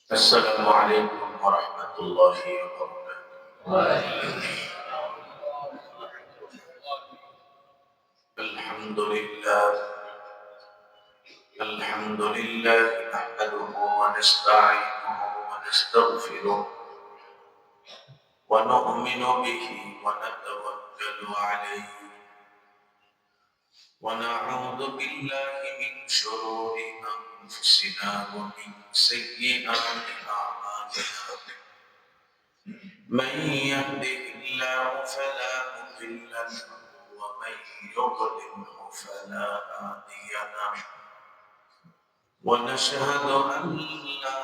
السلام عليكم ورحمة الله وبركاته. الحمد لله نحمده ونستعينه ونستغفره ونؤمن به ونتوكل عليه ونعوذ بالله من شرور أنفسنا ومن سيئات أعمالنا. من يهده الله فلا مضل له ومن يضلله فلا هادي له. ونشهد أن لا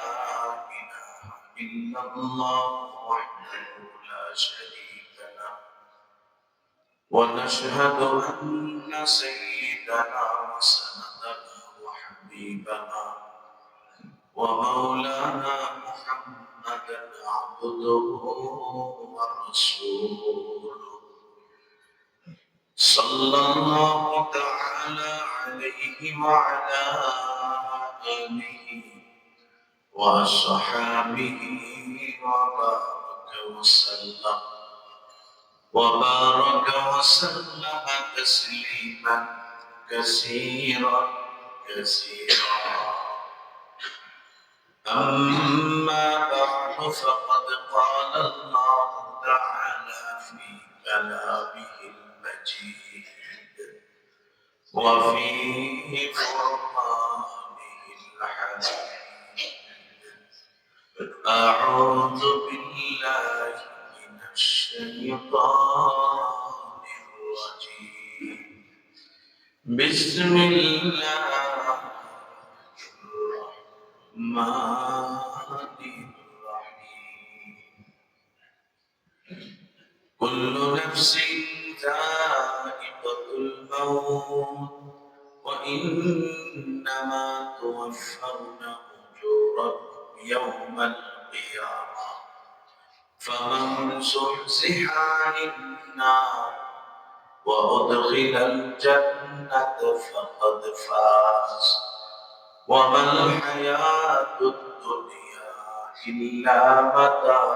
إله إلا الله وحده لا شريك له. ونشهد أن سيدنا وسندنا وحبيبنا ومولانا محمدا عبده ورسوله صلى الله تعالى عليه وعلى آله وصحابه وبارك وسلم تسليما كثيرا أما بعد فقد قال الله تعالى في كلامه المجيد وفي فرقانه الحميد. أعوذ بالله من الشيطان الرجيم. بسم الله الرحمن الرحيم. كل نفس ذائقة الموت وإنما توفون أجوركم يوم القيامة فمن زحزح عن النار وأدخل الجنة فقد فاز وما الحياة الدنيا إلا متاع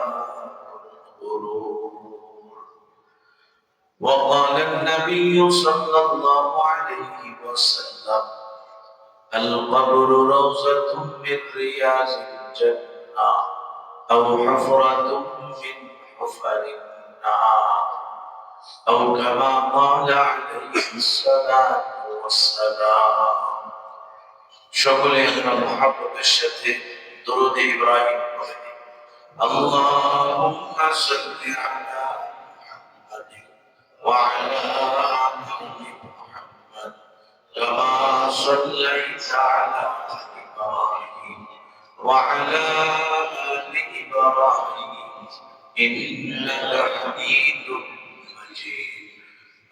الغرور. وقال النبي صلى الله عليه وسلم: القبر روضة من رياض الجنة أو حفرة من حفر النار أو كما قال عليه الصلاة والسلام. সকলে আমরা মুহাব্বতের সাথে দরুদ ইব্রাহিম পড়ি। আল্লাহুম্মা সাল্লি আলা মুহাম্মাদিন ওয়া আলা আলি মুহাম্মাদ কামা সাল্লাইতা আলা ইব্রাহিম ওয়া আলা আলি ইব্রাহিম ইন্নাকা হামিদুম মাজিদ।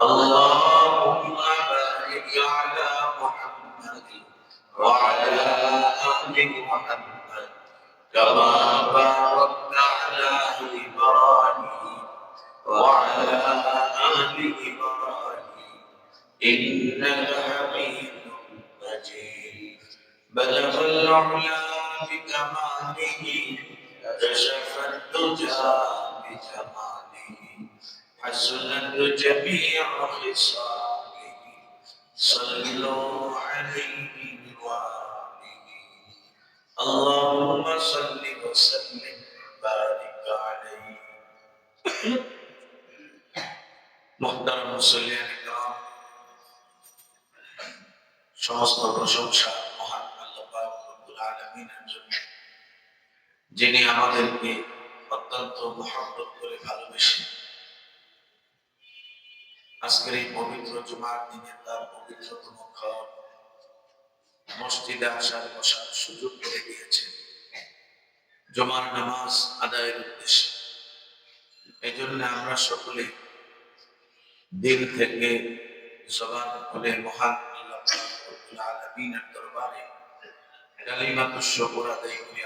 আল্লাহুম্মা বারিক আলা মুহাম্মাদিন وعلى آل محمد كما باركت على إبراهيم وعلى آل إبراهيم إنك حميد مجيد. بلغ العلا بكماله كشف الدجى بجماله حسنت جميع خصاله صلوا عليه اللهم صل وسلم وبارك عليه. মুহতারাম মুসল্লিয়ান ইকরাম, সমস্ত প্রশংসা মহান আল্লাহ পাক রব্বুল আলামিনের জন্য, যিনি আমাদেরকে অত্যন্ত মহব্বত করে ভালোবেসে আজকের এই পবিত্র জুমার দিনে তার পবিত্রতম ঘর মসজিদে আসার বসার সুযোগ করে দিয়েছেন জুমার নামাজ আদায়ের উদ্দেশ্যে। এই জন্য আমরা সকলে দিল থেকে জবান খুলে মহান আল্লাহ রব্বুল আলামিনের দরবারে কালিমাতুশ শুকর আদায় করি।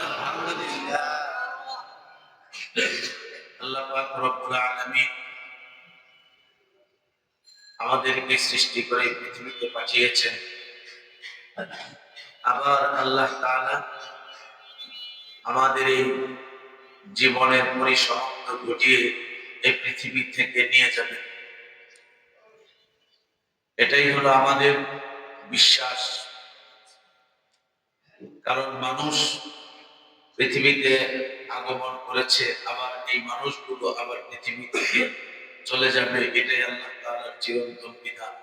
আলহামদুলিল্লাহ। আল্লাহ পাক রব্বুল আলামিন আমাদেরকে সৃষ্টি করে পৃথিবীতে পাঠিয়েছেন। আবার আল্লাহ তাআলা আমাদের এই জীবনের পরিসমাপ্তি ঘটিয়ে এই পৃথিবী থেকে নিয়ে যাবেন। এটাই হলো আমাদের বিশ্বাস। কারণ মানুষ পৃথিবীতে আগমন করেছে, আবার এই মানুষগুলো আবার পৃথিবী থেকে চলে যাবে, এটাই আল্লাহ তাআলার চিরন্তন বিধান।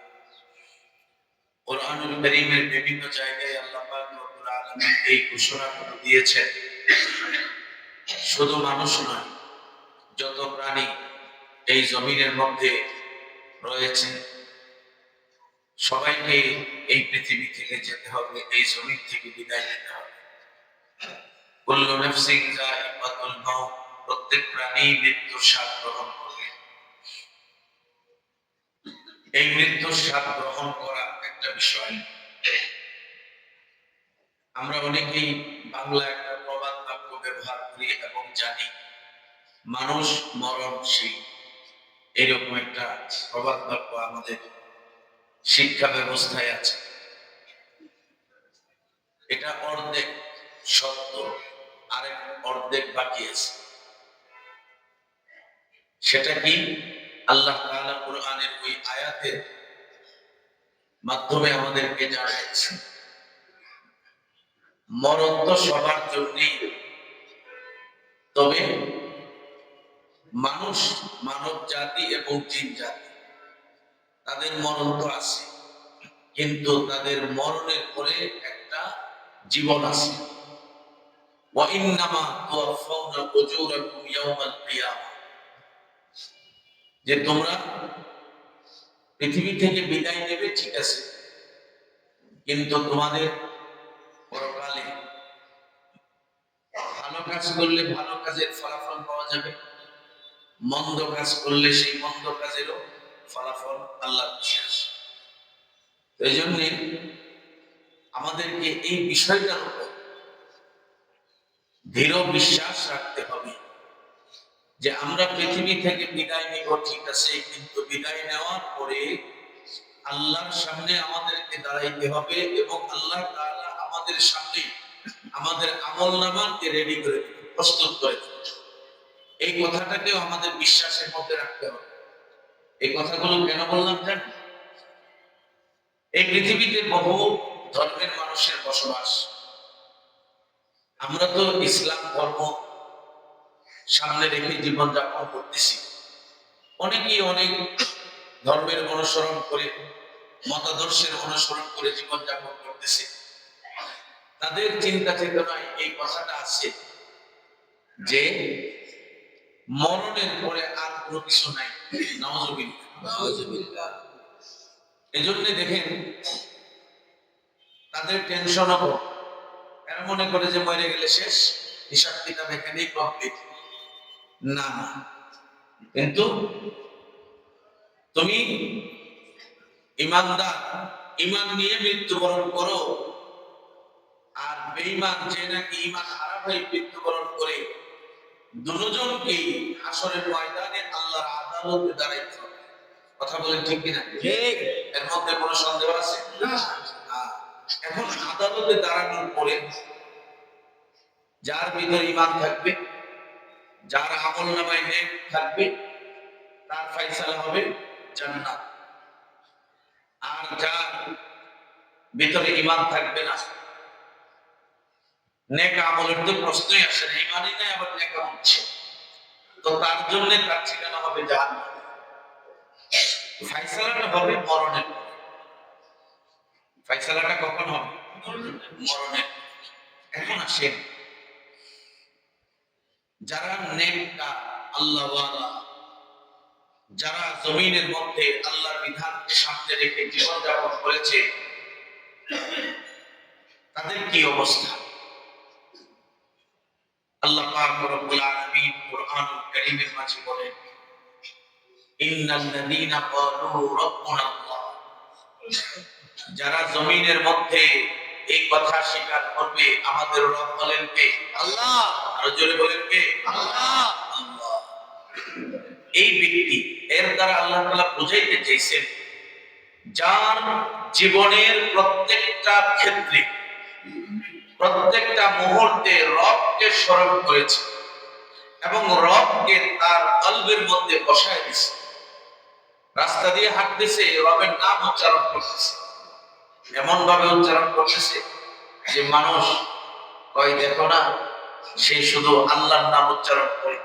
কোরআনুল কারীমের বিভিন্ন জায়গায় আল্লাহ পাক রব্বুল আলামিন এই ঘোষণাগুলো দিয়েছেন। শুধু মানুষ নয়, যত প্রাণী এই জমিনের মধ্যে রয়েছে সবাইকে এই পৃথিবী থেকে যেতে হবে, এই জমিন থেকে বিদায় নিতে হবে। কুল্লু নাফসিন যায়িকাতুল মাউত, প্রত্যেক প্রাণী মৃত্যুর স্বাদ গ্রহণ করবে। এই মৃত্যুর স্বাদ গ্রহণ করা একটা বিষয়। আমরা অনেকেই বাংলা একটা প্রবাদ বাক্য ব্যবহার করি এবং জানি, মানুষ মরণশীল। এরকম একটা প্রবাদ বাক্য আমাদের শিক্ষা ব্যবস্থায় আছে। এটা অর্ধেক সত্য, আরেক অর্ধেক বাকি আছে। সেটা কি? আল্লাহ তাআলা কোরআনের ওই আয়াতের মাধ্যমে আমাদেরকে জানাচ্ছেন, মরণ তো সবার জন্যই, তবে মানুষ, মানব জাতি এবং জিন জাতি, তাদের মরণ তো আছে, কিন্তু তাদের মরণের পরে একটা জীবন আছে। ওয়া ইন্নামা তুওয়াফাউনা উজুরাকুম ইয়াওমাল কিয়ামা, যে তোমরা পৃথিবী থেকে বিদায় নেবে ঠিক আছে, কিন্তু তোমাদের পরকালে ভালো কাজ করলে ভালো কাজের ফলাফল পাওয়া যাবে, মন্দ কাজ করলে সেই মন্দ কাজেরও ফলাফল আল্লাহর বিশ্বাস। এই জন্য আমাদেরকে এই বিষয়টার উপর দৃঢ় বিশ্বাস রাখতে হবে যে আমরা পৃথিবী থেকে বিদায় নিব ঠিক আছে, কিন্তু বিদায় নেওয়ার পরে আল্লাহর সামনে আমাদেরকে দাঁড়াইতে হবে এবং আল্লাহ তাআলা আমাদের সামনে আমাদের আমলনামাকে রেডি করে দিবেন, প্রস্তুত করে দিবেন। এই কথাটাকেও আমাদের বিশ্বাসের মধ্যে রাখতে হবে। এই কথাগুলো কেন বললাম জানেন? এই পৃথিবীতে বহু ধর্মের মানুষের বসবাস। আমরা তো ইসলাম ধর্ম সামনে রেখে জীবনযাপন করতেছি। অনেকেই অনেক ধর্মের অনুসরণ করে, মতাদর্শের অনুসরণ করে জীবনযাপন করতেছে। তাদের চিন্তা চেতনায় এই কথাটা আছে যে মরণের পরে আর কোনো কিছু নাই। নাউজুবিল্লাহ। এজন্য দেখেন তাদের টেনশনও কম। এরা মনে করে যে মরে গেলে শেষ, হিসাব কিতাব এখানেই কমপ্লিট। না, কিন্তু তুমি ইমানদার, ইমান নিয়ে মৃত্যুবরণ করো, আর বেঈমান যে নাকি ইমান হারা হয়ে মৃত্যুবরণ করে, দুজনকেই হাসরের ময়দানে আল্লাহর আদালতে দাঁড়াইতে হবে। কথা বলেন ঠিক কিনা? ঠিক। এর মধ্যে কোনো সন্দেহ আছে? না। এখন আদালতে দাঁড়ানোর পরে যার ভিতরে ঈমান থাকবে, যার আমলনামায় নেক থাকবে, তার ফয়সালা হবে জান্নাত। আর যার ভিতরে ঈমান থাকবে না, নেক আমলের তো প্রশ্নই আসে না, ঈমানই নাই আবার নেক আমল হচ্ছে, তো তার জন্য তার ঠিকানা হবে জাহান্নাম। ফয়সালাটা হবে মরণের। ফয়সালাটা কখন হবে? মরণের। এখন আসেন, যারা নেককার, আল্লাহওয়ালা, যারা জমিনের মধ্যে আল্লাহর বিধানকে সামনে রেখে জীবনযাপন করেছে, তাদের কি অবস্থা? আল্লাহ পাক রব্বুল আলামিন কোরআনুল কারীমের মাঝে বলেন, ইন্নাল্লাযীনা ক্বালু রাব্বুনা আল্লাহ, যারা জমিনের মধ্যে এই কথা স্বীকার করবে আমাদের রব বলেন কে? আল্লাহ। আরো জোরে বলেন কে? আল্লাহ। আল্লাহ। এই ব্যক্তি, এর দ্বারা আল্লাহ তাআলা বুঝাইতে চাইছেন, যার জীবনের প্রত্যেকটা ক্ষেত্রে প্রত্যেকটা মুহূর্তে রবকে স্মরণ করেছে এবং রবকে তার কলবের মধ্যে বসায় দিয়েছে। রাস্তা দিয়ে হাঁটতেছে, রবের নাম উচ্চারণ করতেছে, এমন ভাবে উচ্চারণ করতেছে যে মানুষ কয় দেখো না, সে শুধু আল্লাহর নাম উচ্চারণ করে।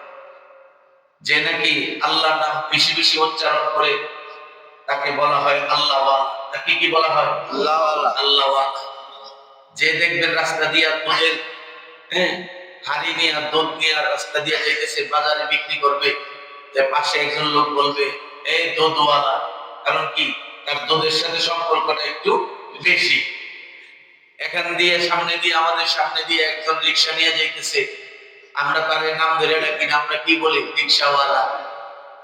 যে নাকি আল্লাহর নাম বেশি বেশি উচ্চারণ করে তাকে বলা হয় আল্লাহওয়ালা। তাকে কি বলা হয়? আল্লাহওয়ালা। আল্লাহওয়ালা। যে দেখবেন রাস্তা দিয়া দুধের হাড়ি নিয়ে দুধ নিয়ে রাস্তা দিয়ে যাইতেছে, বাজারে বিক্রি করবে, যে পাশে একজন লোক বলবে এই দুধওয়ালা। কারণ কি? তার দুধের সাথে সম্পর্কটা একটু বেশি। এখান দিয়ে সামনে দিয়ে আমাদের সামনে দিয়ে একজন রিক্সা নিয়ে যাইতেছে, আমরা তার নাম ধরে ডাকি, আমরা কি বলি? রিক্সাওয়ালা।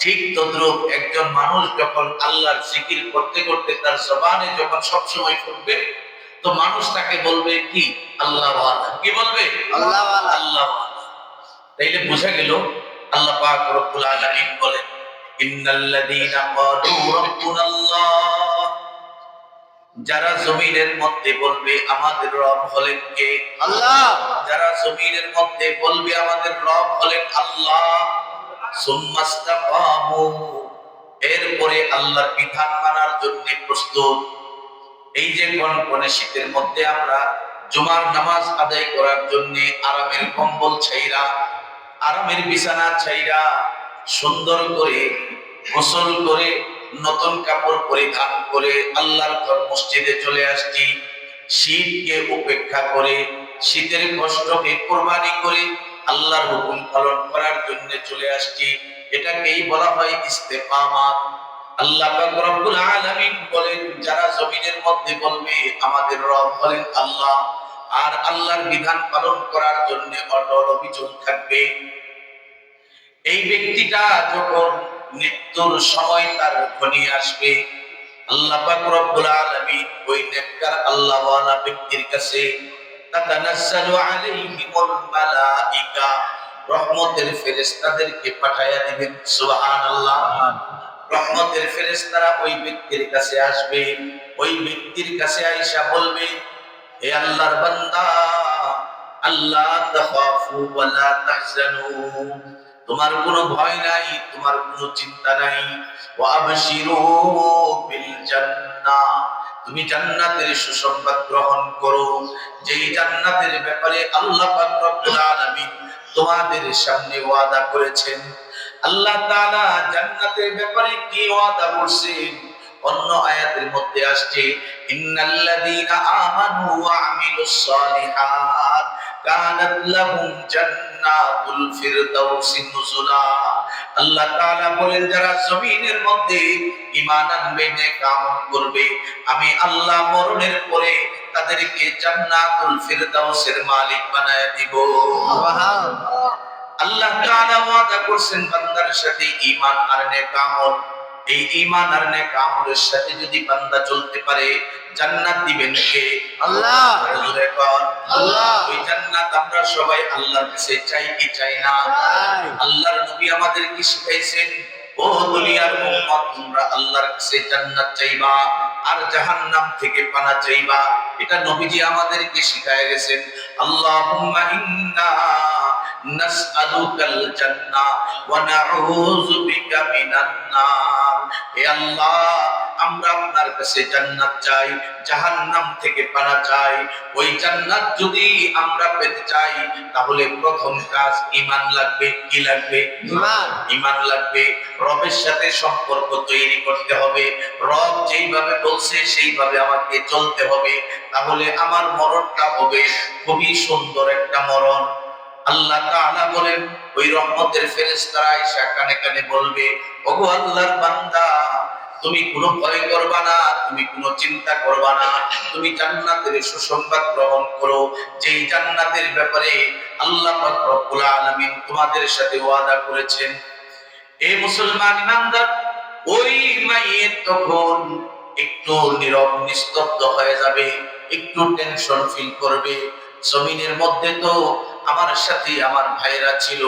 ঠিক তদ্রূপ একজন মানুষ যখন আল্লাহর জিকির করতে করতে তার জবানে যখন সবসময় করবে, তো মানুষ তাকে বলবে কি? আল্লাহওয়ালা। কি বলবে? আল্লাহওয়ালা। আল্লাহওয়ালা। তাইলে বোঝা গেল আল্লাহ পাক রব্বুল আলামিন বলেন ইন্নাল্লাযীনা ক্বালু রাব্বুনাল্লাহ, যারা জমিনের মধ্যে বলবে আমাদের রব হলেন কে? আল্লাহ। যারা জমিনের মধ্যে বলবে আমাদের রব হলেন আল্লাহ, সুম্মাস্তাকামু, এরপরে আল্লাহর বিধান মানার জন্য প্রস্তুত। এই যে কনকনে শীতের মধ্যে আমরা জুমার নামাজ আদায় করার জন্য আরামের কম্বল ছাইরা, আরামের বিছানা ছাইরা, সুন্দর করে গোসল করে নতুন কাপড় পরিধান করে আল্লাহর ঘর মসজিদে চলে আসছি। শীতকে উপেক্ষা করে, শীতের কষ্টকে কোরবানি করে আল্লাহর হুকুম পালন করার জন্য চলে আসছি। এটাকেই বলা হয় ইস্তেকামাত। আল্লাহ পাক রব্বুল আলামিন বলেন যারা জমিনের মধ্যে বলবে আমাদের রব হলেন আল্লাহ, আর আল্লাহর বিধান পালন করার জন্য অটল অবিচল থাকবে, এই ব্যক্তিটা যখন মৃত্যুর সময় তার ঘনিয়ে আসবে, আল্লাহ পাক রব্বুল আলামিন ওই নেককার আল্লাহওয়ালা ব্যক্তির কাছে তাতানাজ্জালু আলাইহিমুল মালাইকা, রহমতের ফেরেশতাদেরকে পাঠায়া দিবেন। সুবহানাল্লাহ। রহমতের ফেরেশতারা ওই ব্যক্তির কাছে আসবে, ওই ব্যক্তির কাছে আয়েশা বলবে হে আল্লাহর বান্দা, আল্লাহ তাখাফু ওয়া লা তাহজানু, তোমার কোনো ভয় নাই, তোমার কোনো চিন্তা নাই। ওয়া আবশিরু বিল জান্নাহ, তুমি জান্নাতের সুসংবাদ গ্রহণ করো, যেই জান্নাতের ব্যাপারে আল্লাহ পাক রব্বুল আলামিন তোমাদের সামনে ওয়াদা করেছেন। আল্লাহ তাআলা জান্নাতের ব্যাপারে কি ওয়াদা করছেন? অন্য আয়াতের মধ্যে আসছে ইন্নাল্লাযীনা আমানু ওয়া আমিলুস সালিহাত কানাত লাহুম জান্নাতুল ফিরদাউসি নুজুলা। আল্লাহ তাআলা বলেন যারা জমিনের মধ্যে ঈমান আনবে, নেক আমল করবে, আমি আল্লাহ মরণের পরে তাদেরকে জান্নাতুল ফিরদাউসের মালিক বানায়া দিব। সুবহানাল্লাহ। আল্লাহ তাআলা ওয়াদা করছেন বান্দার সাথে ঈমান আর নেক আমল। এই ঈমান আর নেক আমলের সাথে যদি বান্দা চলতে পারে, জান্নাত দিবেন কে? আল্লাহ। আল্লাহ। ওই জান্নাত আমরা সবাই আল্লাহর কাছে চাই কি চাই না? আল্লাহর নবী আমাদেরকে শিখাইছেন ও দুনিয়ার উম্মত, তোমরা আল্লাহর কাছে জান্নাত চাইবা আর জাহান্নাম থেকে পানা চাইবা। এটা নবীজি আমাদেরকে শিখায় গেছেন। আল্লাহুম্মা ইন্না নাসআলুকাল জান্নাহ ওয়া নাউযু বিকা মিনান নার। হে আল্লাহ, আমরা আপনার কাছে জান্নাত চাই, জাহান্নাম থেকে পানা চাই। ওই জান্নাত যদি আমরা পেতে চাই তাহলে প্রথম কাজ ঈমান লাগবে। কি লাগবে? ঈমান। ঈমান লাগবে। রবের সাথে সম্পর্ক তৈরি করতে হবে। রব যেইভাবে বলছে সেইভাবে আমাকে চলতে হবে, তাহলে আমার মরণটা হবে খুবই সুন্দর একটা মরণ। আল্লাহ তাআলা বলেন ওই রহমতের ফেরেশতারা আয়েশা কানে কানে বলবে ওগো আল্লাহর বান্দা, তুমি কোনো ভয় করবা না, তুমি কোনো চিন্তা করবা না, তুমি জান্নাতের সুসংবাদ গ্রহণ করো, যেই জান্নাতের ব্যাপারে আল্লাহ পাক রব্বুল আলামিন তোমাদের সাথে ওয়াদা করেছেন। এই মুসলমান ইমানদার, ওই মাইয়ের তখন একটু নীরব নিস্তব্ধ হয়ে যাবে, একটু টেনশন ফিল করবে। জমিনের মধ্যে তো আমার সাথে আমার ভাইরা ছিল,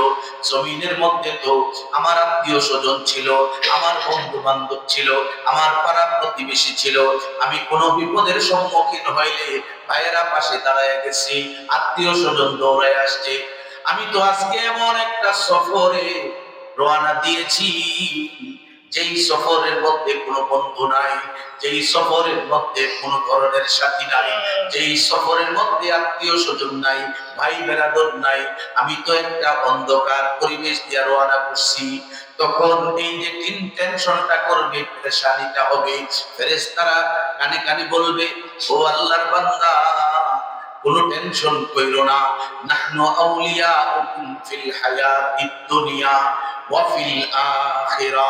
জমিনের মধ্যে তো আমার আত্মীয় স্বজন ছিল, আমার বন্ধু বান্ধব ছিল, আমার পাড়া প্রতিবেশী ছিল। আমি কোনো বিপদের সম্মুখীন হইলে ভাইয়েরা পাশে দাঁড়ায় গেছি, আত্মীয় স্বজন দৌড়ায় আসছে। আমি তো আজকে এমন একটা সফরে রওনা দিয়েছি, যেই সফরের মধ্যে কোনো বন্ধু নাই, যেই সফরের মধ্যে কোনো ধরনের সাথী নাই, যেই সফরের মধ্যে আত্মীয় স্বজন নাই, ভাই বেরাদর নাই। আমি তো একটা অন্ধকার পরিবেশ দিয়ে রওনা করছি। তখন এই যে টেনশনটা করবে, পেরেশানিটা হবে, ফেরেশতারা কানে কানে বলবে, ও আল্লাহর বান্দা, কোনো টেনশন কইরো না, নাহনু আউলিয়াউকুম ফিল হায়াতিদ দুনিয়া ওয়া ফিল আখিরা।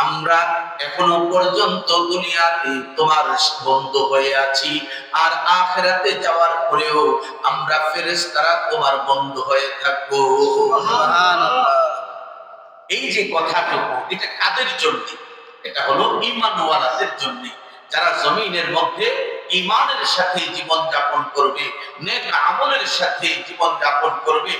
আমরা এখনো পর্যন্ত দুনিয়াতে তোমার বন্ধু হয়ে আছি, আর আখিরাতে যাওয়ার পরেও আমরা ফেরেশতারা তোমার বন্ধু হয়ে থাকবো। সুবহানাল্লাহ। এই যে কথাটুকু, এটা কাদের জন্য? এটা হলো ঈমানওয়ালাদের জন্য, যারা জমিনের মধ্যে ঈমানের সাথে জীবন যাপন করবে, নেক আমলের সাথে জীবন যাপন করবে,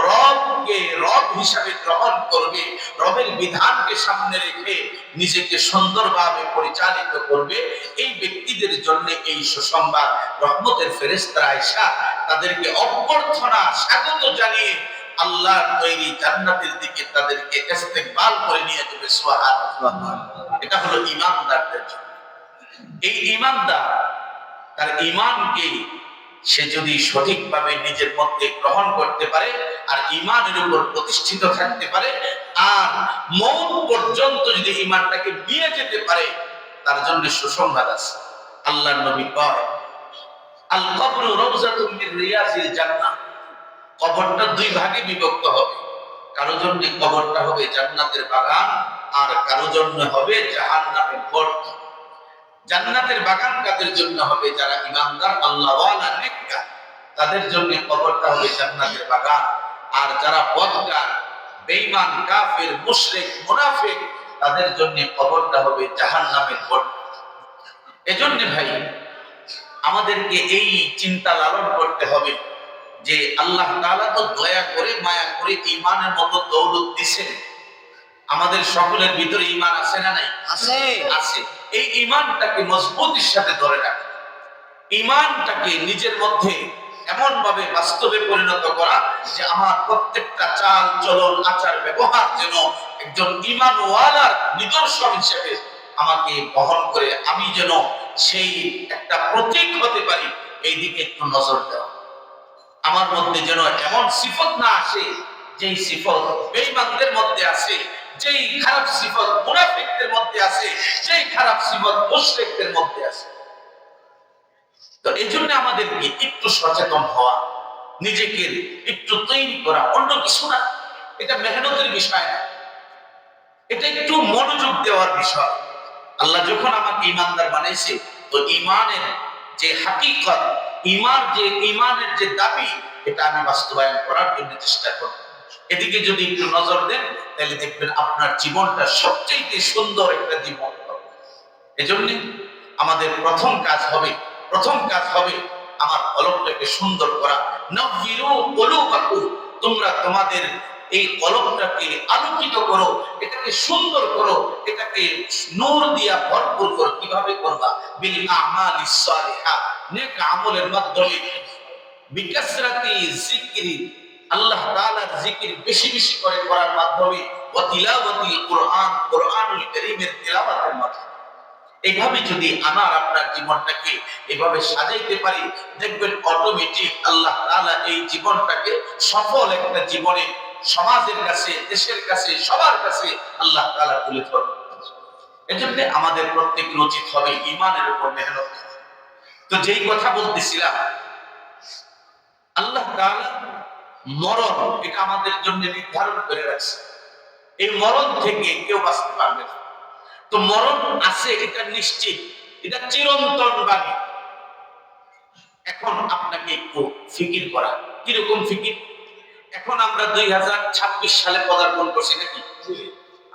রবকে রব হিসাবে গ্রহণ করবে, রবের বিধানকে সামনে রেখে নিজেকে সুন্দরভাবে পরিচালিত করবে। এই ব্যক্তিদের জন্য এই সুসংবাদ, রহমতের ফেরেশতারা আয়েশা তাদেরকে অভ্যর্থনা স্বাগত জানিয়ে আল্লাহর তৈরি জান্নাতের দিকে তাদেরকে ইস্তেকবাল করে নিয়ে যাবে। সুবহানাল্লাহ। এটা হলো ঈমানদারদের জন্য। এই ঈমানদার তার ঈমানকে সে যদি সঠিকভাবে নিজের মধ্যে গ্রহণ করতে পারে আর ঈমানের উপর প্রতিষ্ঠিত থাকতে পারে, আর মওত পর্যন্ত যদি ঈমানটাকে নিয়ে যেতে পারে, তার জন্য সুসংবাদ আছে। আল্লাহর নবী কয়, আল কবরু রাউযাতুম মির রিয়াজিল জান্নাহ। কবরটা দুই ভাগে বিভক্ত হবে। কারো জন্য কবরটা হবে জান্নাতের বাগান, আর কারো জন্য হবে জাহান্নামের গর্ত। জান্নাতের বাগান কাদের জন্য হবে? যারা ঈমানদার, আল্লাহওয়ালা, নেককার, তাদের জন্য কবরটা হবে জান্নাতের বাগান। আর যারা বদকার, বেঈমান, কাফের, মুশরিক, মুনাফিক, তাদের জন্য কবরটা হবে জাহান্নামের গর্ত। এজন্য ভাই, আমাদেরকে এই চিন্তা লালন করতে হবে যে আল্লাহ তাআলা তো দয়া করে, মায়া করে ঈমানের মতো দৌলত দিয়েছেন। আমাদের সকলের ভিতরে ঈমান আছে না নাই? আছে, আছে। এই ঈমানটাকে মজবুতির সাথে ধরে রাখা, ঈমানটাকে নিজের মধ্যে এমন ভাবে বাস্তবে পরিণত করা যে আমার প্রত্যেকটা চাল চলন, আচার ব্যবহার যেন একজন ঈমানওয়ালার নিদর্শন হিসেবে আমাকে বহন করে, আমি যেন সেই একটা প্রতীক হতে পারি। এই দিকে একটু নজর দেওয়া। আমার মধ্যে যেন এমন সিফত না আসে যেই সিফত বেঈমানদের মধ্যে আছে, যেই খারাপ সিফত মুনাফিকদের মধ্যে আছে, যেই খারাপ সিফত মুশরিকদের মধ্যে আছে। তো এই জন্য আমাদেরকে একটু সচেতন হওয়া, নিজেকে একটু তৈরি করা, অন্য কিছু না। এটা মেহনতের বিষয় না, এটা একটু মনোযোগ দেওয়ার বিষয়। আল্লাহ যখন আমাকে ঈমানদার বানাইছে, তো ঈমানের যে হাকিকত, ঈমানের যে দাবি, এটা আমি বাস্তবায়ন করার জন্য চেষ্টা করব। এদিকে যদি একটু নজর দেন, তাহলে দেখবেন আপনার জীবনটা সবচেয়ে সুন্দর একটা জীবন হবে। এজন্য আমাদের প্রথম কাজ হবে আমার কলবটাকে সুন্দর করা। নব্বিরু কুলুবাকুম, তোমরা তোমাদের এই কলবটাকে আলোকিত করো, এটাকে সুন্দর করো, এটাকে নূর দিয়া ভরপুর করো। কিভাবে করবা? বিল আমালিস সালিহাত, নেক আমলের মাধ্যমে। বিকাসরাতি যিকরি, আল্লাহ তাআলার জিকির বেশি বেশি করে করার মাধ্যমে। ওয়া তিলাওয়াতিল কুরআন, কুরআনুল কারীমের তিলাওয়াতের মাধ্যমে। এইভাবে যদি আমার আপনার জীবনটাকে এভাবে সাজাইতে পারি, দেখবেন অটোমেটিক আল্লাহ তাআলা এই জীবনটাকে সফল একটা জীবনে সমাজের কাছে, দেশের কাছে, সবার কাছে আল্লাহ তাআলা তুলে ধরবেন। এজন্য আমাদের প্রত্যেকের উচিত হবে ঈমানের উপর মেহনত করা। তো যেই কথা বলতেছিলাম, আল্লাহ তাআলা মরণ, এটা আমাদের জন্য নির্ধারণ করে রাখছে। এই মরণ থেকে কেউ বাঁচতে পারবে না। তো মরণ আছে, এটা নিশ্চিত, এটা চিরন্তন বাণী। এখন আপনাকে একটু ফিকির করা। কিরকম ফিকির? এখন আমরা 2026 সালে পদার্পণ করছি নাকি?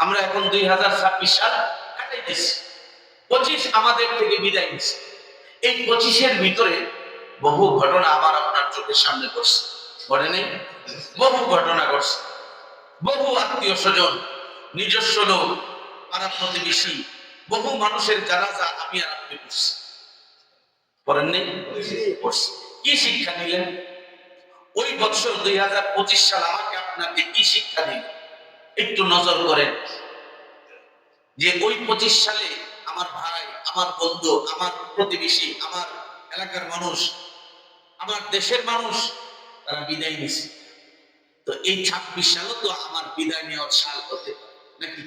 আমরা এখন 2026 সাল কাটাইতেছি। 25 আমাদের থেকে বিদায় নিচ্ছে। এই 25-এর ভিতরে বহু ঘটনা আমার আপনার চোখের সামনে পড়ছে, ঘটে নেই? বহু ঘটনা ঘটছে, বহু আত্মীয় স্বজন, নিজস্ব লোক, পাড়া প্রতিবেশী, বহু মানুষের জানাজা আমি আর আপনি করছি, করেন নেই? করছি। কি শিক্ষা নিলেন ওই বছর 2025 সাল আমাকে আপনাকে কি শিক্ষা দিল একটু নজর করেন। যে ওই 25 সালে আমার ভাই, আমার বন্ধু, আমার প্রতিবেশী, আমার এলাকার মানুষ, আমার দেশের মানুষ তারা বিদায় নিছে। তো এই 26 সালও তো আমার বিদায় নেওয়ার সাল হতে পারে নাকি?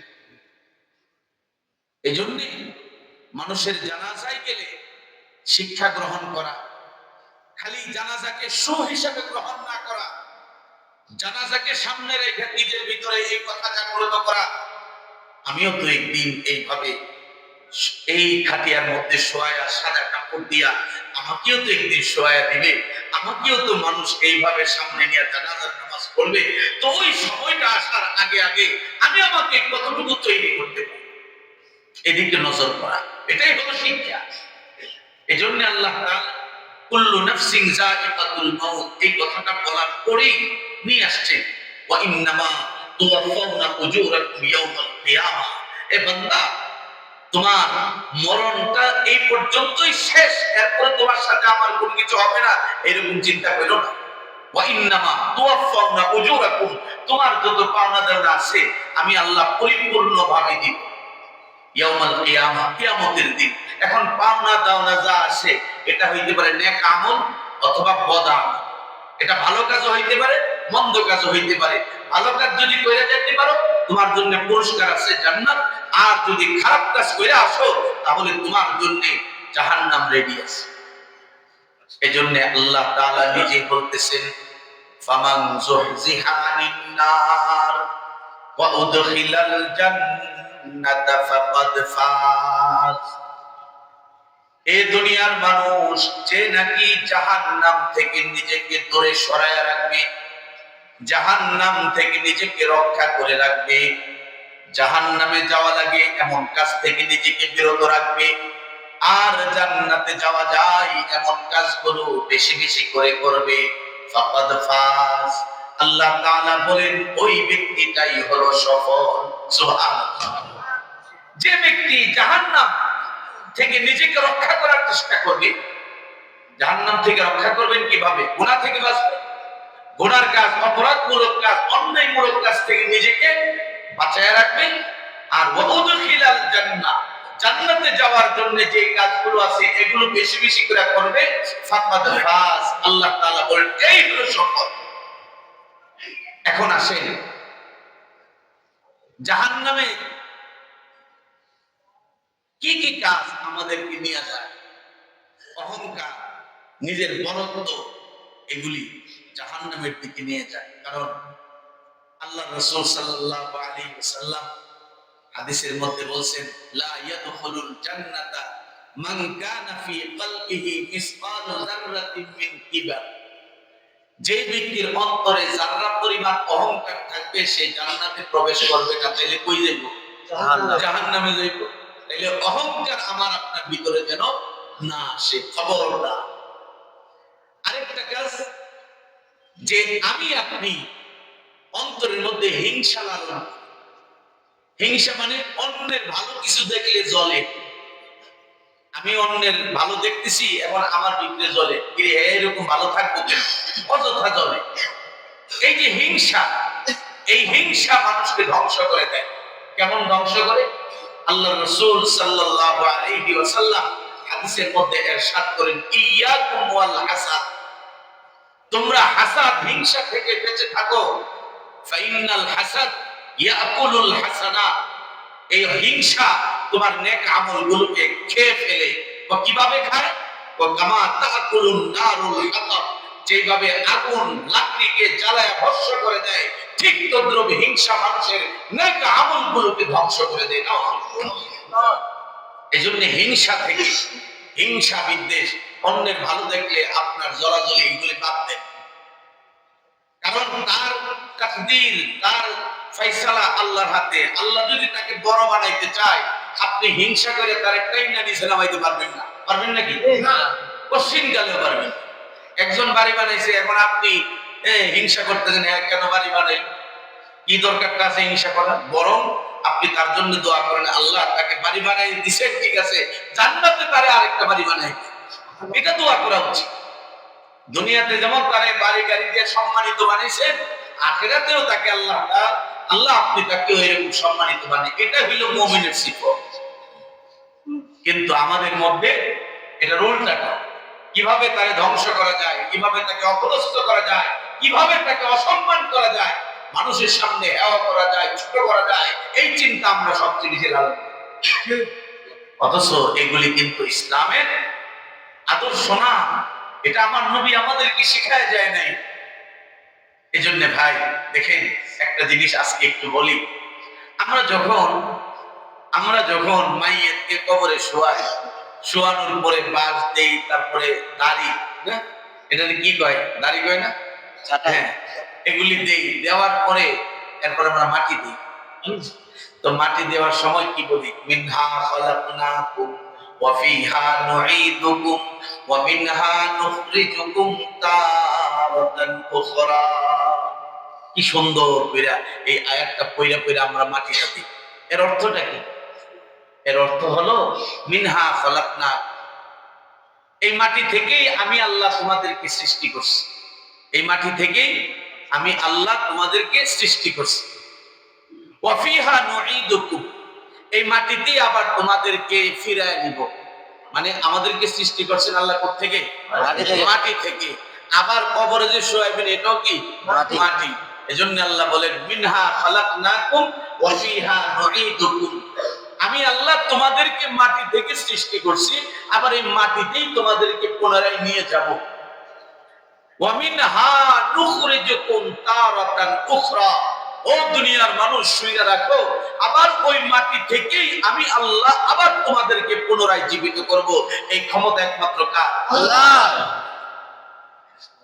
এই জন্য মানুষের জানাজায় গেলে শিক্ষা গ্রহণ করা, খালি জানাজাকে শো হিসাবে গ্রহণ না করা, জানাজাকে সামনে রেখে নিজের ভিতরে এই কথা জাগ্রত করা, আমিও তো একদিন এইভাবে এই খাটিয়ার মধ্যে শোয়া সাদা কাপড় দিয়া আমাকেও তো একদিন শোয়া দিবে, আমাকেও তো মানুষ এইভাবে সামনে নিয়ে জানাজার নামাজ পড়বে। তো ওই সময়টা আসার আগে আগে আমি আমাকে কতটুকু তৈরি করতে পারি, এদিকে নজর করা, এটাই হলো শিক্ষা। এই জন্য আল্লাহ তাআলা কুল্লু নাফসিন যায়িকাতুল মাউত এই কথাটা বলার পরেই নিয়ে আসছেন ওয়া ইন্নামা তুওয়াফাউনা উজুরাকুম ইয়াওমাল কিয়ামা। এ বান্দা, তোমার মরণটা এই পর্যন্তই শেষ, এরপরে তোমার সাথে আমার কোনো কিছু হবে না এরকম চিন্তা করো না। ওয়া ইন্নামা তুওয়াফাউনা উজুরাকুম, তোমার যত পাওনা দেওয়া আছে আমি আল্লাহ পরিপূর্ণভাবে দিব ইয়াউমাল কিয়ামা, কিয়ামতের দিন। এখন পাওনা দাওনা যা আছে এটা হইতে পারে নেক আমল অথবা বদ আমল, এটা ভালো কাজও হইতে পারে মন্দ কাজও হইতে পারে। ভালো কাজ যদি কইরা যেতে পারো তোমার জন্য পুরস্কার আছে জান্নাত, আর যদি খারাপ কাজ কইরা আসো তাহলে তোমার জন্য জাহান্নাম রেডি আছে। এজন্য আল্লাহ তাআলা নিজে বলতেছেন ফামান যুহজিহা আনিন নার ওয়া উদখিলাল জান্নাতা ফাকাদ ফাজ। এই দুনিয়ার মানুষ যে নাকি জাহান্নাম থেকে নিজেকে দূরে সরায়া রাখবে, জাহান্নাম থেকে নিজেকে রক্ষা করে রাখবে, জাহান্নামে যাওয়া লাগে এমন কাজ থেকে নিজেকে বিরত রাখবে, আর জান্নাতে যাওয়া যায় এমন কাজগুলো বেশি বেশি করে করবে, ফাকাদ ফাজ। আল্লাহ তাআলা বলেন ওই ব্যক্তিটাই হলো সফল। সুবহানাল্লাহ। যে ব্যক্তি জাহান্নাম থেকে নিজেকে রক্ষা করার চেষ্টা করবে, জাহান্নাম থেকে রক্ষা করবেন কিভাবে? গুনাহ থেকে বাঁচবে, গুনার কাজ, অপরাধমূলক কাজ, অন্যায়মূলক কাজ থেকে নিজেকে বাঁচায় রাখবেন। আর ওয়াউদখিলাল জান্নাহ, জান্নাতে যাওয়ার জন্য যে কাজগুলো আছে এগুলো বেশি বেশি করে করবে, ফাকাদ ফাজ। আল্লাহ তাআলা বলেন এই হলো সফল। এখন আসেন জাহান্নামে কি কি কাজ আমাদেরকে নিয়ে যায়? অহংকার, নিজের বড়ত্ব, এগুলি জাহান্নামের দিকে নিয়ে যায়। কারণ আল্লাহ রাসূল সাল্লাল্লাহু আলাইহি ওয়াসাল্লাম হাদিসের মধ্যে বলেন লা ইয়াদখুলুল জান্নাতা মান কানা ফি কলবিহি মিসকালু যাররাতিন মিন কিবার। যে ব্যক্তির অন্তরে যারা পরিমাণ অহংকার থাকবে সে জান্নাতে প্রবেশ করবে না। তাহলে কই যাইব? জাহান্নামে যাইব। তাহলে অহংকার আমার আপনার ভিতরে যেন না আসে, খবরদার। আরেকটা কাজ, যে আমি আপনি অন্তরের মধ্যে হিংসা লালন। হিংসা মানে অন্যের ভালো কিছু দেখলে জ্বলে। আমি অন্যের ভালো দেখতেছি এখন আমার ভিতরে জ্বলে, এরকম ভালো থাকবো কেন, অযথা জ্বলে। এই যে হিংসা, এই হিংসা মানুষকে ধ্বংস করে দেয়। কেমন ধ্বংস করে? আল্লাহ রাসূল সাল্লাল্লাহু আলাইহি ওয়াসাল্লাম হাদিসের মধ্যে ইরশাদ করেন ইয়াকুম ওয়াল হাসাদ, তোমরা হাসাদ, হিংসা থেকে বেঁচে থাকো। ফাইনাল হাসাদ ইয়াকুলুল হাসানাত, এই হিংসা তোমার নেক আমলগুলোকে খেয়ে ফেলে। ও কিভাবে খায়? ও কামা তাকুলুন নারুল হাতাব, যেভাবে আগুন লাকড়িকে জ্বালায় ভস্ম করে দেয়, ঠিক তদ্রূপ হিংসা মানুষের নেক আমলগুলোকে ধ্বংস করে দেয়। এজন্য হিংসা থেকে, হিংসা বিদ্বেষ, অন্যের ভালো দেখলে আপনার জলাজলি এগুলি বাদ দেন। কারণ তার তাকদীর, তার ফয়সালা আল্লাহর হাতে। আল্লাহ যদি তাকে বড় বানাইতে চায়, আপনি হিংসা করে তার টাইনা নিচে নামাইতে পারবেন না। পারবেন নাকি? না, কোশ্চিন কালেও পারবেন। একজন বাড়ি বানাইছে, এখন আপনি হিংসা করতেছেন, কেন বাড়ি বানাই, কি দরকারটা আছে হিংসা করা? বরং আপনি তার জন্য দোয়া করেন, আল্লাহ তাকে বাড়ি বানাই দিচ্ছেন, ঠিক আছে, জান্নাতে তারে আরেকটা বাড়ি বানাই, এটা দোয়া করা উচিত। দুনিয়াতে যেমন তারে বাড়ি গাড়ি দিয়ে সম্মানিত বানিয়েছেন, আখিরাতেও তাকে আল্লাহ আপনি তাকে এরকম সম্মানিত বানিয়ে, এটা হইল মুমিনের সিফত। কিন্তু আমাদের মধ্যে এটা উল্টাটা, কিভাবে তাকে ধ্বংস করা যায়, কিভাবে তাকে অপদস্থ করা যায়, কিভাবে তাকে অসম্মান করা যায়, মানুষের সামনে হেওয়া করা যায়, ছোট করা যায়, এই চিন্তা আমরা সবচেয়ে বেশি লালন করি। অথচ এগুলি কিন্তু ইসলামের আদর্শ না, এটা আমার নবী আমাদেরকে শেখায় যায় নাই। এজন্য ভাই দেখেন, একটা জিনিস আজকে একটু বলি, আমরা যখন মাইয়েতকে কবরে শোয়াই, শোয়ানোর পরে বাঁশ দেই, তারপরে দাড়ি, না এটা কি কয়, দাড়ি কয় না, হ্যাঁ, এগুলি দেই, দেওয়ার পরে এরপর আমরা মাটি দিই। তো মাটি দেওয়ার সময় কি বলি, মিনহা খালাকনাকুম ওয়া ফিহা নুঈদুকুম ওয়া মিনহা নুখরিজুকুম তারাতান উখরা। কি সুন্দর কইরা এই আয়াতটা পয়রা আমরা মাটিটা দিই। এর অর্থটা কি? এর অর্থ হলো মিনহা খালাকনা, এই মাটি থেকেই আমি আল্লাহ তোমাদেরকে সৃষ্টি করছি, এই মাটি থেকেই আমি আল্লাহ তোমাদেরকে সৃষ্টি করছি। ওয়া ফিহা নুঈদুকুম, এই মাটিতেই আবার তোমাদেরকে ফিরায় নিব। মানে আমাদেরকে সৃষ্টি করছেন আল্লাহ কোথা থেকে? মাটি থেকে। আবার কবরে যে শোয়াবেন এটাও কি মাটি। এজন্য আল্লাহ বলেন মিনহা খালাকনাকুম ওয়া ফিহা নুঈদুকুম, আমি আল্লাহ তোমাদেরকে মাটি থেকে সৃষ্টি করছি, আবার এই মাটিতেই তোমাদেরকে পুনরায় নিয়ে যাব। ওয়া মিনহা নুখরিজুকুম তারাতান উখরা, ও দুনিয়ার মানুষ শুনে রাখো, আবার ওই মাটি থেকেই আমি আল্লাহ আবার তোমাদেরকে পুনরায় জীবিত করব। এই ক্ষমতা একমাত্র কার? আল্লাহ।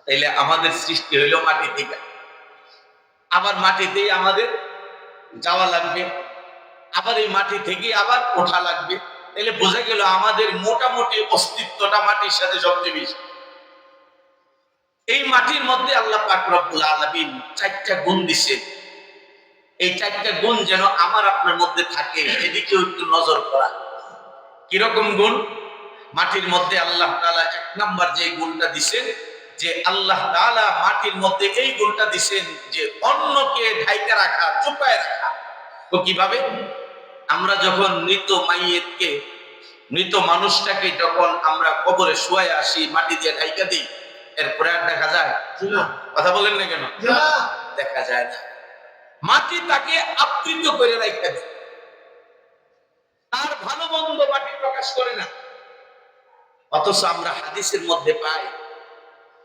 তাইলে আমাদের সৃষ্টি হইল মাটি থেকে, আবার মাটিতেই আমাদের যাওয়া লাগবে, আবার এই মাটি থেকে আবার ওঠা লাগবে। তাহলে বোঝা গেল আমাদের মোটামুটি অস্তিত্বটা মাটির সাথে সবচেয়ে বেশি। এই মাটির মধ্যে আল্লাহ পাক রব্বুল আলামিন 4টা গুণ দিয়েছেন। এই 4টা গুণ যেন আমার আপনার মধ্যে থাকে, এদিকেও একটু নজর করা। কিরকম গুণ? মাটির মধ্যে আল্লাহ তাআলা 1 নাম্বার যে গুণটা দিয়েছেন, যে আল্লাহ তাআলা মাটির মধ্যে এই গুণটা দিয়েছেন যে অন্যকে ঢাইকা রাখা, চুপায় রাখা। তো কিভাবে? আমরা যখন মৃত মানুষটাকে যখন আমরা কবরে শুয়ে আসি, মাটি দিয়ে ঢাইকা দিই, এরপরে আর দেখা যায় না। কথা বলেন না কেন? দেখা যায় না। মাটি তাকে আবৃত করে রাখতে দেয়, তার ভালো মন্দ মাটি প্রকাশ করে না। অথচ আমরা হাদিসের মধ্যে পাই,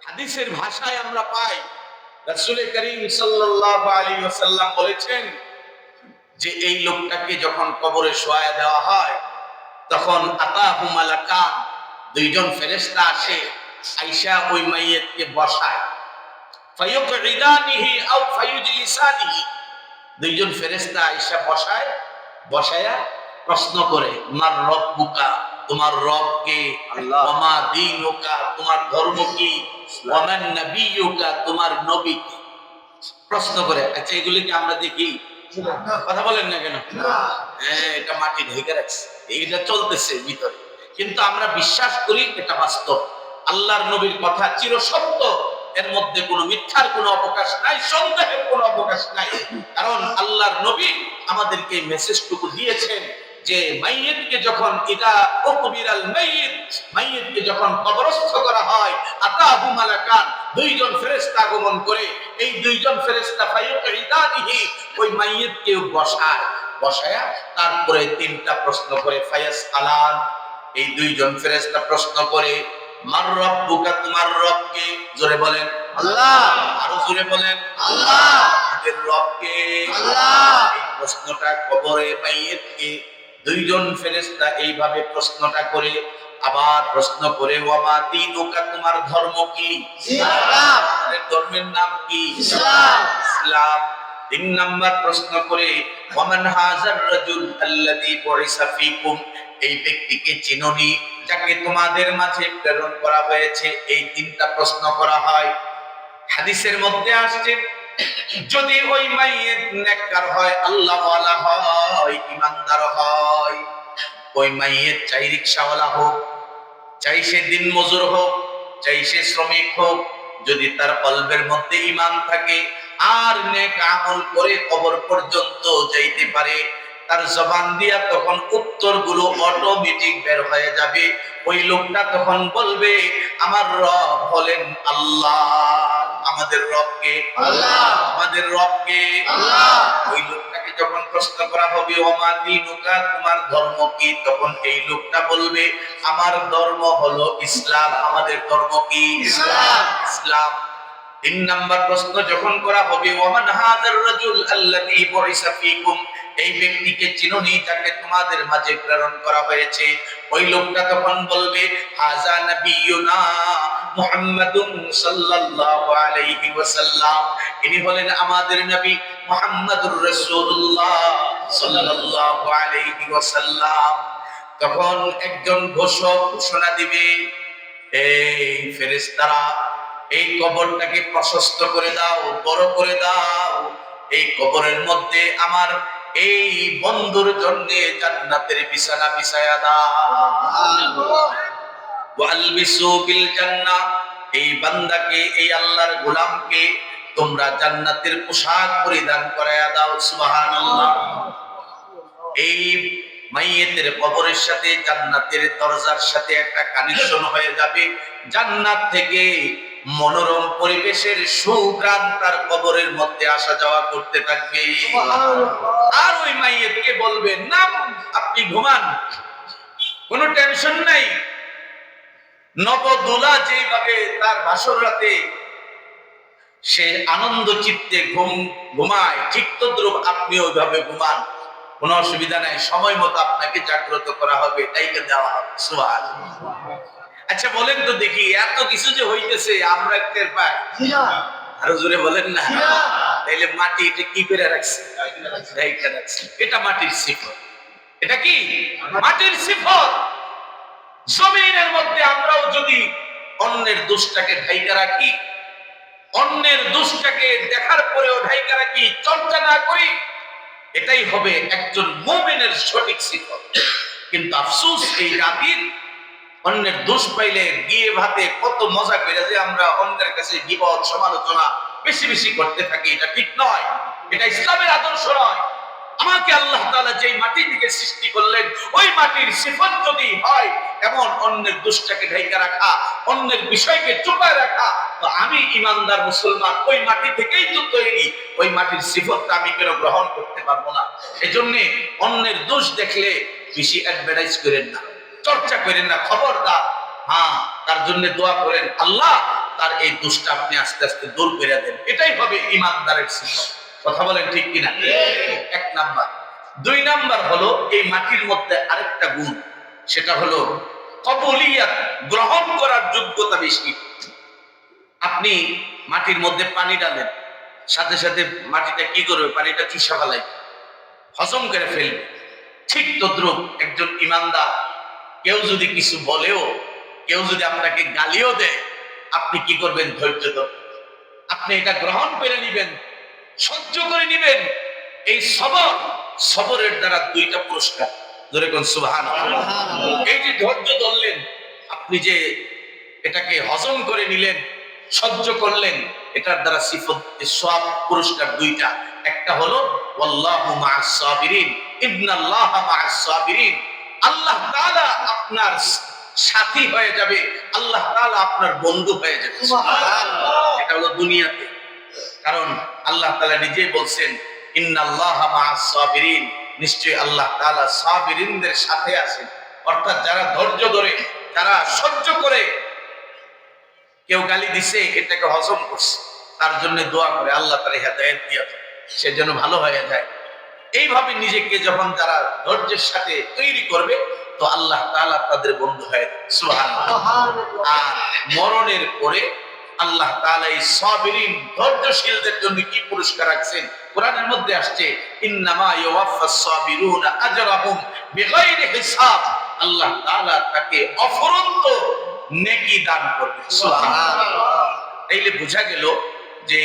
হাদিসের ভাষায় আমরা পাই, রাসূল করিম সাল্লাল্লাহু আলাইহি ওয়াসাল্লাম বলেছেন যে এই লোকটাকে যখন কবরে শোয়া দেওয়া হয়, তখন আতাহু মালাকান, 2জন ফেরেশতা আসে, আয়েশা ওই মাইয়িতকে বসায়, ফায়ুকঈদানিহি আও ফায়ুজলিসানিহি, 2জন ফেরেশতা আয়েশা বসায়া প্রশ্ন করে, মার রব্বুকা, তোমার রব কে? আল্লাহ। ওয়া মা দীনুকা, তোমার ধর্ম কি? ওয়া মান নাবিয়ুকা, তোমার নবী কি? প্রশ্ন করে। আচ্ছা, এগুলি কি আমরা দেখি? কথা বলেন না কেন? হ্যাঁ, এটা মাটি ঢেকে রাখছে, এটা চলতেছে ভিতরে, কিন্তু আমরা বিশ্বাস করি এটা বাস্তব। আল্লাহর নবীর কথা চিরসত্য, এর মধ্যে কোনো মিথ্যার কোনো অবকাশ নাই, সন্দেহের কোনো অবকাশ নাই। কারণ আল্লাহর নবী আমাদেরকে মেসেজটুকু দিয়েছেন যে মাইয়িতকে যখন মাইয়িতকে যখন কবরস্থ করা হয়, আতাহু মালাকান, 2জন ফেরেশতা আগমন করে, এই 2জন ফেরেশতা ফায়ুকঈদানিহি, ওই মাইয়িতকে বসায়া তারপরে 3টা প্রশ্ন করে, ফায়াস আলান, এই 2জন ফেরেশতা প্রশ্ন করে, মার রব্বুকা, তোমার রব কে? জোরে বলেন আল্লাহ। আরো জোরে বলেন আল্লাহ। আমাদের রব কে? আল্লাহ। এই প্রশ্নটা কবরে মাইয়িতকে 2জন ফেরেশতা এইভাবে প্রশ্নটা করে, আবার প্রশ্ন করে, ওয়া মা দীনুকা, তোমার ধর্ম কি? ইসলাম। তোমাদের ধর্মের নাম কি? ইসলাম। ইসলাম। 3 নাম্বার প্রশ্ন করে, ওয়া মান হাযার রাজুল আল্লাযী বুইসা ফীকুম, এই ব্যক্তিকে চিনোনি, যাকে তোমাদের মাঝে প্রেরণ করা হয়েছে? এই 3টা প্রশ্ন করা হয়। হাদিসের মধ্যে আসছে যদি ওই মাইয়ের নেককার হয়, আল্লাহ ওয়ালা হয়, ইমানদার হয়, ওই মাইয়ের চাই রিকশাওয়ালা হোক, চাই সে দিন মজুর হোক, চাই সে শ্রমিক হোক, যদি তার কলবের মধ্যে ঈমান থাকে আর নেক আমল করে কবর পর্যন্ত যাইতে পারে, তার জবান দিয়া তখন উত্তরগুলো অটোমেটিক বের হয়ে যাবে। ওই লোকটা তখন বলবে আমার রব হলেন আল্লাহ। আমাদের রবকে আল্লাহ, আমাদের রবকে আল্লাহ। ওই লোকটাকে যখন প্রশ্ন করা হবে ওমা দীনুকা, তোমার ধর্ম কি, তখন এই লোকটা বলবে আমার ধর্ম হলো ইসলাম। আমাদের ধর্ম কি? ইসলাম। ইসলাম। 3 নাম্বার প্রশ্ন যখন করা হবে ওমান হাযার রাজুল আল্লাযী বুইসা ফীকুম, এই ব্যক্তিকে চিনোনি যাকে তোমাদের মাঝে প্রেরণ করা হয়েছে? ওই লোকটা তখন বলবে হাযা নবিয়ুনা মুহাম্মাদুন সাল্লাল্লাহু আলাইহি ওয়াসাল্লাম, ইনি হলেন আমাদের নবী মুহাম্মাদুর রাসূলুল্লাহ সাল্লাল্লাহু আলাইহি ওয়াসাল্লাম। তখন একজন ঘোষক ঘোষণা দিবে, এই ফেরেশতারা এই কবরটাকে প্রশস্ত করে দাও, বড় করে দাও, এই কবরের মধ্যে আমার এই বন্ধুর জন্য জান্নাতের বিছানা বিছায়া দাও। ওয়ালবিসু বিল জান্নাহ, এই বান্দাকে, এই আল্লাহর গোলামকে তোমরা জান্নাতের পোশাক পরিধান করায়া দাও। সুবহানাল্লাহ। এই মাইয়েতের কবরের সাথে জান্নাতের দরজার সাথে একটা কানেকশন হয়ে যাবে। জান্নাত থেকে মনোরম পরিবেশের সুঘ্রাণ তার কবরের মধ্যে আসা যাওয়া করতে থাকবে। আর ওই মাইয়েতকে বলবে না আপনি ঘুমান, কোনো টেনশন নাই। নবদুলা যেভাবে তার বাসর রাতে সে আনন্দ চিত্তে ঘুমায়, ঠিক তদ্রূপ আপনি ওইভাবে ঘুমান, কোনো অসুবিধা নাই, সময় মতো আপনাকে জাগ্রত করা হবে, তাইকে দেওয়া হবে। সুবহানাল্লাহ। আচ্ছা বলেন তো দেখি, এত কিছু যে হইতেছে আমরা টের পাই? আরো জোরে বলেন না। তাইলে মাটি এটা কি করে রাখছে? ঢাইকা রাখছে। এটা মাটির সিফত। এটা কি? মাটির সিফত। জমিনের মধ্যে আমরাও যদি অন্যের দোষটাকে ঢাইকা রাখি, অন্যের দোষটাকে দেখার পরেও ঢাইকা রাখি, চর্চা না করি, এটাই হবে একজন মুমিনের সঠিক সিফত। কিন্তু আফসোস এই জাতির অন্যের দোষ পাইলে গিয়ে ভাতে কত মজা করে যে আমরা অন্যের কাছে গীবত সমালোচনা বেশি বেশি করতে থাকি, এটা ঠিক নয়, এটা ইসলামের আদর্শ নয়। আমাকে আল্লাহ তাআলা যেই মাটি থেকে সৃষ্টি করলেন, ওই মাটির সিফত যদি হয় এমন অন্যের দোষটাকে ঢাইকা রাখা, অন্যের বিষয়কে চুপায় রাখা, তো আমি ইমানদার মুসলমান ওই মাটি থেকেই তো তৈরি, ওই মাটির সিফতটা আমি কেন গ্রহণ করতে পারবো না? এজন্য অন্যের দোষ দেখলে বেশি অ্যাডভার্টাইজ করেন না, চর্চা করেন না, খবরদার। হ্যাঁ, তার জন্য দোয়া করেন আল্লাহ তার এই দোষটা আপনি আস্তে আস্তে দূর করে দেন। এটাই হবে ইমানদারের সিফত। কথা বলেন ঠিক কিনা? 1 নাম্বার। 2 নাম্বার হলো এই মাটির মধ্যে আরেকটা গুণ, সেটা হলো কবুলিয়াত, গ্রহণ করার যোগ্যতা বেশি। আপনি মাটির মধ্যে পানি ডালেন, সাথে সাথে মাটিটা কি করবে? পানিটা চুষা ফেলাই, হজম করে ফেলবে। ঠিক তদ্রুপ একজন ইমানদার কেউ যদি কিছু বলেও, কেউ যদি আপনাকে গালিও দেয়, আপনি কি করবেন? ধৈর্য ধরবেন, আপনি এটা গ্রহণ করে নিবেন, সহ্য করে নিবেন। এই সবর, সবরের দ্বারা 2টা পুরস্কার। ধরে কোন সুবহানাল্লাহ। এই যে ধৈর্য ধরলেন, আপনি যে এটাকে হজম করে নিলেন, সহ্য করলেন, এটার দ্বারা সিফত সওয়াব পুরস্কার 2টা। একটা হলো ওয়াল্লাহু মা'আস সাবিরিন, ইন্নাল্লাহা মা'আস সাবিরিন, আল্লাহ তাআলা আপনার সাথী হয়ে যাবে, আল্লাহ তাআলা আপনার বন্ধু হয়ে যাবে। সুবহানাল্লাহ। এটা হলো দুনিয়াতে, কারণ আল্লাহ তাআলা নিজেই বলছেন ইন্নাল্লাহা মা'আস সাবিরিন, নিশ্চয়ই আল্লাহ তাআলা সাবিরিনদের সাথে আছেন। অর্থাৎ যারা ধৈর্য ধরে, যারা সহ্য করে, কেউ গালি দিছে এটাকে হজম করছে, তার জন্য দোয়া করে আল্লাহ তাআলা হেদায়েত দিয়ে দেন, সে যেন ভালো হয়ে যায়। এইভাবে নিজেকে যখন যারা ধৈর্যের সাথে তৈরি করবে, তো আল্লাহ তাআলা তাদের বন্ধু হয়ে যাবে। সুবহানাল্লাহ। আর মরণের পরে আল্লাহ তাআলা এই সাবিরিন, ধৈর্যশীলদের জন্য কি পুরস্কার রাখছেন? কোরআনের মধ্যে আসছে ইন্নামা ইউওয়াফাস সাবিরুনা আজরাহুম বিগাইরি হিসাব, আল্লাহ তাআলা তাকে অফুরন্ত নেকি দান করবে। সুবহানাল্লাহ। তাইলে বোঝা গেল যে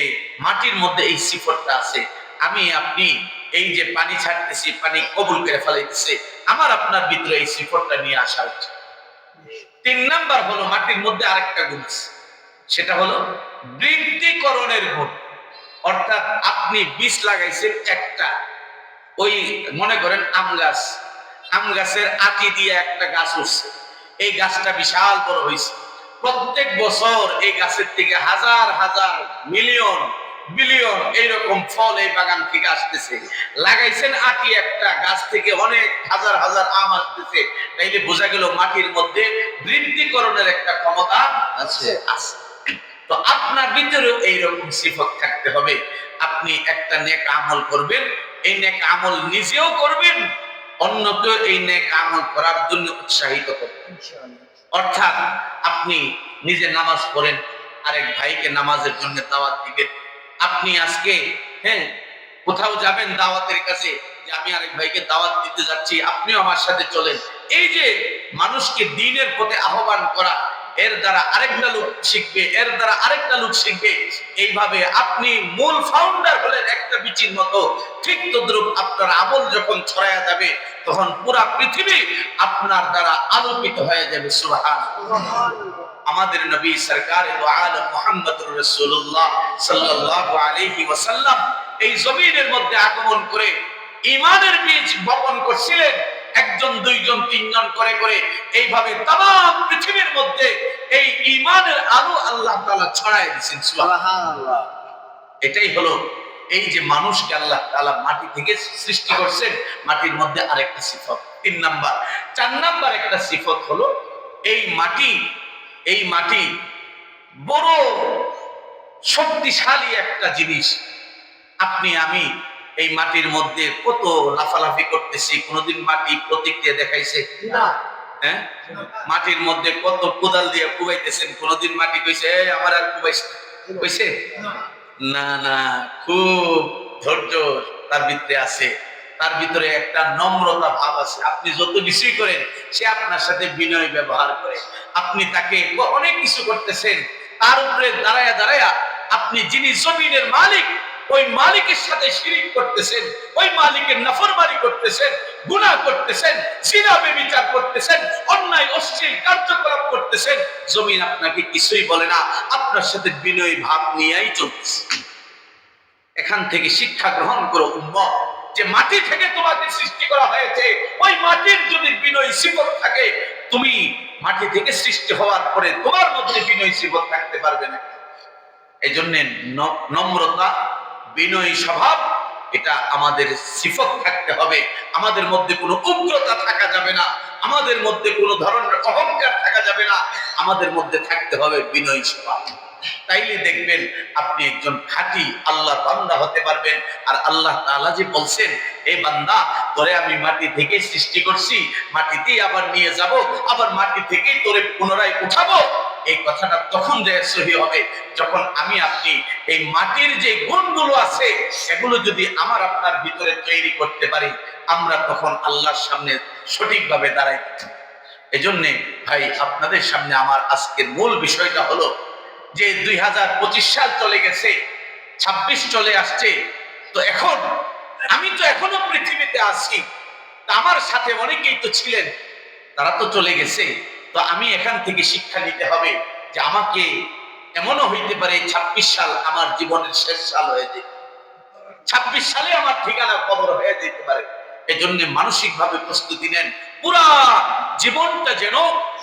মাটির মধ্যে এই সিফতটা আছে, আমি আপনি এই যে পানি ছাড়তেছি, পানি কবুল করে ফেলাইতেছে, আমার আপনার ভিতরে এই সিফতটা নিয়ে আসা উচিত। 3 নাম্বার হলো মাটির মধ্যে আরেকটা গুণ আছে, সেটা হলো বৃদ্ধিকরণের গুণ। অর্থাৎ আপনি বীজ লাগাইছেন একটা, ওই মনে করেন আম গাছের আটি দিয়ে একটা গাছ উঠছে, এই গাছটা বিশাল বড় হয়েছে। প্রত্যেক বছর এই গাছের থেকে হাজার হাজার মিলিয়ন বিলিয়ন এইরকম ফল এই বাগান থেকে আসতেছে। লাগাইছেন আটি একটা, গাছ থেকে অনেক হাজার হাজার আম আসতেছে। তাইলে বোঝা গেল মাটির মধ্যে বৃদ্ধিকরণের একটা ক্ষমতা আছে। তো আপনার ভিতরেও এইরকম সিফত থাকতে হবে। আপনি একটা নেক আমল করবেন, এই নেক আমল নিজেও করবেন, অন্যকেও এই নেক আমল করার জন্য উৎসাহিত করবেন। অর্থাৎ আপনি নিজে নামাজ পড়েন, আরেক ভাইকে নামাজের জন্য দাওয়াত দিবেন। আপনি আজকে কোথাও যাবেন দাওয়াতের কাছে, যে আমি আরেক ভাইকে দাওয়াত দিতে যাচ্ছি, আপনিও আমার সাথে চলেন। এই যে মানুষকে দ্বীনের পথে আহ্বান করা, এর দ্বারা আরেকটা লোক শিখবে, এর দ্বারা আরেকটা লোক শিখবে। এইভাবে আপনি মূল ফাউন্ডার হলেন একটা বীজের মতো। ঠিক তদ্রূপ আপনার আমল যখন ছড়ায়া যাবে, তখন পুরা পৃথিবী আপনার দ্বারা আলোকিত হয়ে যাবে। সুবহানাল্লাহ। আমাদের নবী সরকার দু আলম মুহাম্মদুর রাসূলুল্লাহ সাল্লাল্লাহু আলাইহি ওয়াসাল্লাম এই জমিনের মধ্যে আগমন করে ঈমানের বীজ বপন করছিলেন। একজন, দুইজন, তিনজন করে করে এইভাবে তাম পৃথিবীর মধ্যে এই ঈমানের আলো আল্লাহ তাআলা ছড়ায় দিয়েছেন। সুবহানাল্লাহ। এটাই হলো এই যে মানুষকে আল্লাহ তাআলা মাটি থেকে সৃষ্টি করছেন, মাটির মধ্যে আরেকটা সিফত 3 নাম্বার। 4 নাম্বার একটা সিফত হলো এই মাটি বড় শক্তিশালী একটা জিনিস। আপনি আমি এই মাটির মধ্যে কত লাফালাফি করতেছি, কোনদিন মাটি প্রতিক্রিয়া দেখাইছে না? মাটির মধ্যে কত কোদাল দিয়ে কুবাইতেছেন, কোনদিন মাটি কইছে আমার আর কুবাইছে কইছে না? না, খুব ধৈর্য তার ভিতরে আছে, তার ভিতরে একটা নম্রতা ভাব আছে। আপনি যত কিছুই করেন, সে আপনার সাথে বিনয় ব্যবহার করে। আপনি তাকে অনেক কিছু করতেছেন, তার উপরে দাঁড়ায়া দাঁড়ায়া আপনি যিনি জমিনের মালিক, ওই মালিকের সাথে শিরিক করতেছেন, ওই মালিকের নাফরমানি করতেছেন, গুনাহ করতেছেন, জিনা ব্যভিচার করতেছেন, অন্যায় অশ্লীল কার্যকলাপ করতেছেন। জমিন আপনাকে কিছুই বলে না, আপনার সাথে বিনয় ভাব নিয়েই চলতেছে। এখান থেকে শিক্ষা গ্রহণ করো উম্মত, যে মাটি থেকে তোমাকে সৃষ্টি করা হয়েছে, ওই মাটির যদি বিনয় সিফত থাকে, তুমি মাটি থেকে সৃষ্টি হওয়ার পরে তোমার মধ্যে বিনয় সিফত থাকতে পারবে না। এই জন্য নম্রতা, বিনয়ী স্বভাব, এটা আমাদের সিফত থাকতে হবে। আমাদের মধ্যে কোনো উগ্রতা থাকা যাবে না, আমাদের মধ্যে কোনো ধরনের অহংকার থাকা যাবে না, আমাদের মধ্যে থাকতে হবে বিনয়ী স্বভাব। তাইলে দেখবেন আপনি একজন খাঁটি আল্লাহর বান্দা হতে পারবেন। আর আল্লাহ তাআলা যে বলছেন, এই বান্দা, তোরে আমি মাটি থেকে সৃষ্টি করছি, মাটিতেই আবার নিয়ে যাব, আবার মাটি থেকেই তোরে পুনরায় উঠাবো, এই কথাটা তখন যে সহি হবে যখন আমি আপনি এই মাটির যে গুণগুলো আছে, সেগুলো যদি আমার আপনার ভিতরে তৈরি করতে পারি, আমরা তখন আল্লাহর সামনে সঠিকভাবে দাঁড়াই। এজন্য ভাই, আপনাদের সামনে আমার আজকের মূল বিষয়টা হলো যে 2025 সাল চলে গেছে, 26 চলে আসছে। তো এখন আমি তো এখনো পৃথিবীতে আছি, আমার সাথে অনেকেই তো ছিলেন, তারা তো চলে গেছে। তো আমি এখান থেকে শিক্ষা নিতে হবে যে আমাকে এমনও হইতে পারে 26 সাল আমার জীবনের শেষ সাল হয়ে যেতে, 26 সালে আমার ঠিকানা কবর হয়ে যেতে পারে। এজন্য মানসিক ভাবে প্রস্তুতি নেন, পুরা জীবনটা যেন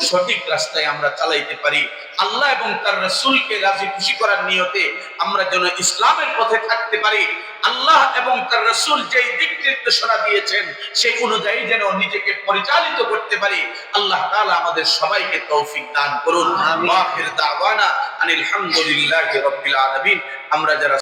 সঠিক রাস্তায় আমরা চালাইতে পারি। আল্লাহ এবং তার রাসূলকে রাজি খুশি করার নিয়তে আমরা যেন ইসলামের পথে থাকতে পারি। আল্লাহ এবং তার রাসূল যেই দিক নির্দেশনা দিয়েছেন, সেই অনুযায়ী যেন নিজেকে পরিচালিত করতে পারি। আল্লাহ তাআলা আমাদের সবাইকে তৌফিক দান করুন। আখির দাওয়ানা আনিল হামদুলিল্লাহি রাব্বিল আলামিন। আমরা যারা